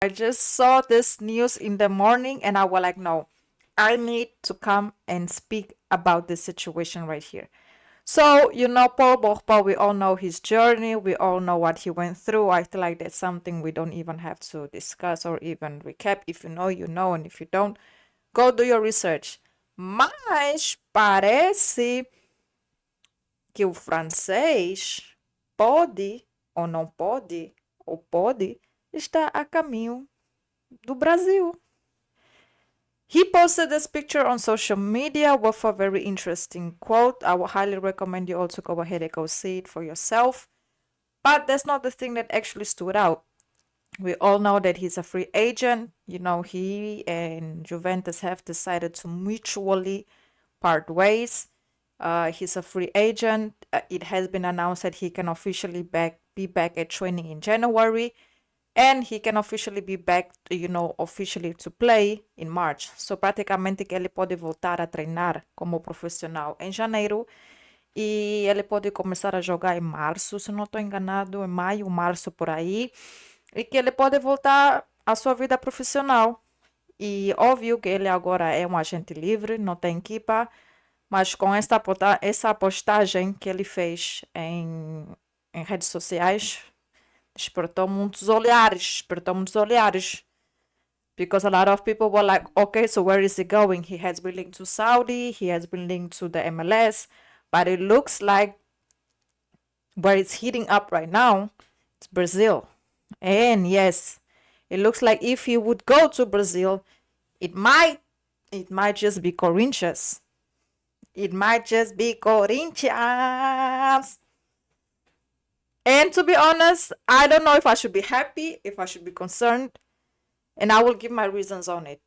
I just saw this news in the morning and I was like, no, I need to come and speak about this situation right here. So, Paul Pogba, we all know his journey. We all know what he went through. I feel like that's something we don't even have to discuss or even recap. If you know, you know. And if you don't, go do your research. Mas parece que o francês pode, ou não pode, ou pode, está a caminho do Brasil. He posted this picture on social media with a very interesting quote. I would highly recommend you also go ahead and go see it for yourself. But that's not the thing that actually stood out. We all know that he's a free agent. He and Juventus have decided to mutually part ways. He's a free agent. It has been announced that he can officially be back at training in January. And he can officially be back, officially to play in March. So, praticamente que ele pode voltar a treinar como profissional em janeiro e ele pode começar a jogar em março, se não estou enganado, em maio, março, por aí. E que ele pode voltar à sua vida profissional. E óbvio que ele agora é um agente livre, não tem equipa, mas com essa postagem que ele fez em redes sociais, despertou muitos olhares. Because a lot of people were like, okay, so where is he going? He has been linked to Saudi, he has been linked to the MLS, but it looks like where it's heating up right now, it's Brazil. And yes, it looks like if he would go to Brazil, it might just be Corinthians. It might just be Corinthians. And to be honest, I don't know if I should be happy, if I should be concerned, and I will give my reasons on it.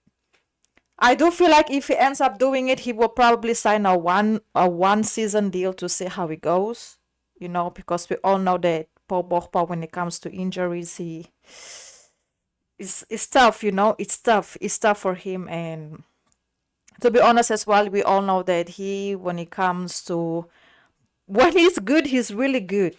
I do feel like if he ends up doing it, he will probably sign a one season deal to see how it goes. Because we all know that Paul Pogba, when it comes to injuries, it's tough. It's tough. It's tough for him. And to be honest as well, we all know that when he's good, he's really good.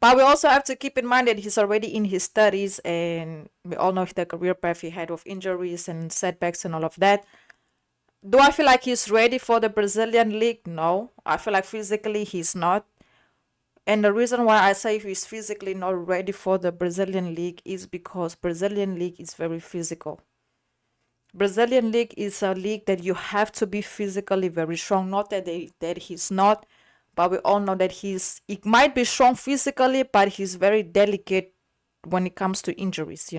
But we also have to keep in mind that he's already in his 30s, and we all know the career path he had of injuries and setbacks and all of that. Do I feel like he's ready for the Brazilian league? No. I feel like physically he's not. And the reason why I say he's physically not ready for the Brazilian league is because Brazilian league is very physical. Brazilian league is a league that you have to be physically very strong. Not that he's not, but we all know that he might be strong physically, but he's very delicate when it comes to injuries,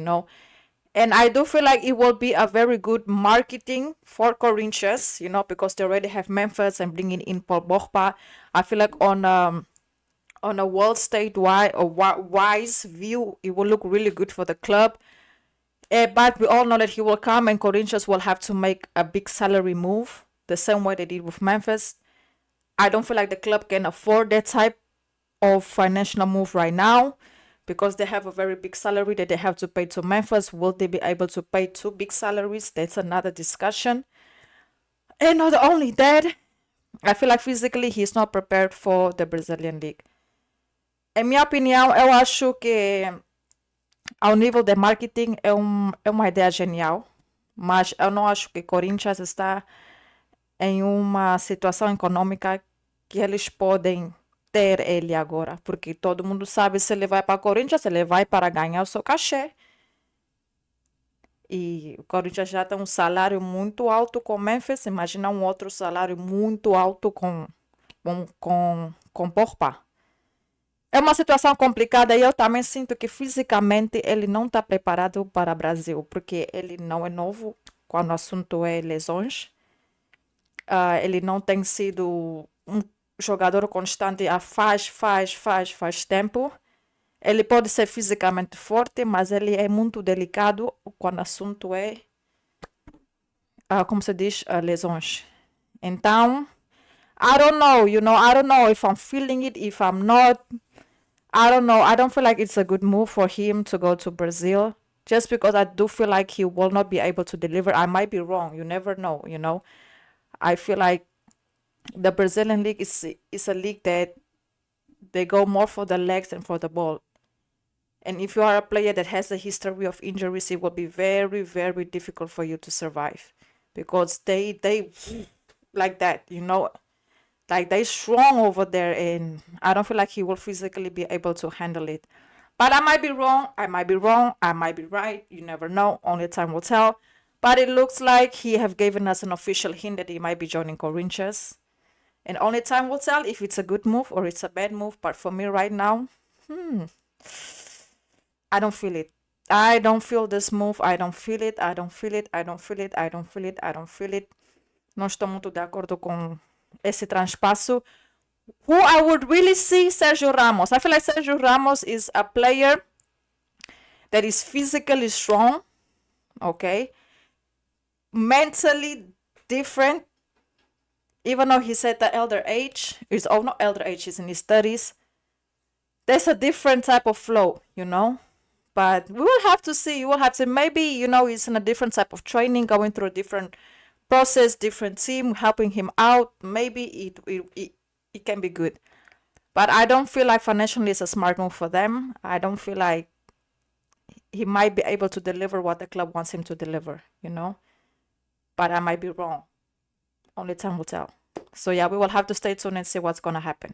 And I do feel like it will be a very good marketing for Corinthians, because they already have Memphis and bringing in Paul Pogba. I feel like on a world statewide or wise view, it will look really good for the club. But we all know that he will come and Corinthians will have to make a big salary move, the same way they did with Memphis. I don't feel like the club can afford that type of financial move right now because they have a very big salary that they have to pay to Memphis. Will they be able to pay two big salaries? That's another discussion. And not only that, I feel like physically he's not prepared for the Brazilian league. Em minha opinião, eu acho que ao nível de marketing é uma ideia genial, mas eu não acho que Corinthians está em uma situação econômica que eles podem ter ele agora, porque todo mundo sabe se ele vai para Corinthians, ele vai para ganhar o seu cachê. E o Corinthians já tem um salário muito alto com Memphis, imagina um outro salário muito alto com Pogba. É uma situação complicada e eu também sinto que fisicamente ele não está preparado para o Brasil, porque ele não é novo quando o assunto é lesões. Ele não tem sido um jogador constante há faz tempo. Ele pode ser fisicamente forte, mas ele é muito delicado quando o assunto é, como se diz, lesões. Então, I don't know, I don't know if I'm feeling it, if I'm not. I don't know. I don't feel like it's a good move for him to go to Brazil. Just because I do feel like he will not be able to deliver. I might be wrong. You never know, I feel like the Brazilian league is a league that they go more for the legs than for the ball. And if you are a player that has a history of injuries, it will be very, very difficult for you to survive because they like that, like they strong over there, and I don't feel like he will physically be able to handle it. But I might be wrong. I might be wrong. I might be right. You never know. Only time will tell. But it looks like he have given us an official hint that he might be joining Corinthians. And only time will tell if it's a good move or it's a bad move. But for me right now, I don't feel it. I don't feel this move. I don't feel it. I don't feel it. I don't feel it. I don't feel it. I don't feel it. Não estou muito de acordo com esse transpasso. Who I would really see, Sergio Ramos. I feel like Sergio Ramos is a player that is physically strong, okay, mentally different, even though he's at the elder age. He's not elder age, he's in his 30s. There's a different type of flow. But we will have to see. You will have to, maybe, he's in a different type of training, going through a different process, different team, helping him out. Maybe it can be good. But I don't feel like financially it's a smart move for them. I don't feel like he might be able to deliver what the club wants him to deliver. But I might be wrong. Only time will tell. So yeah, we will have to stay tuned and see what's going to happen.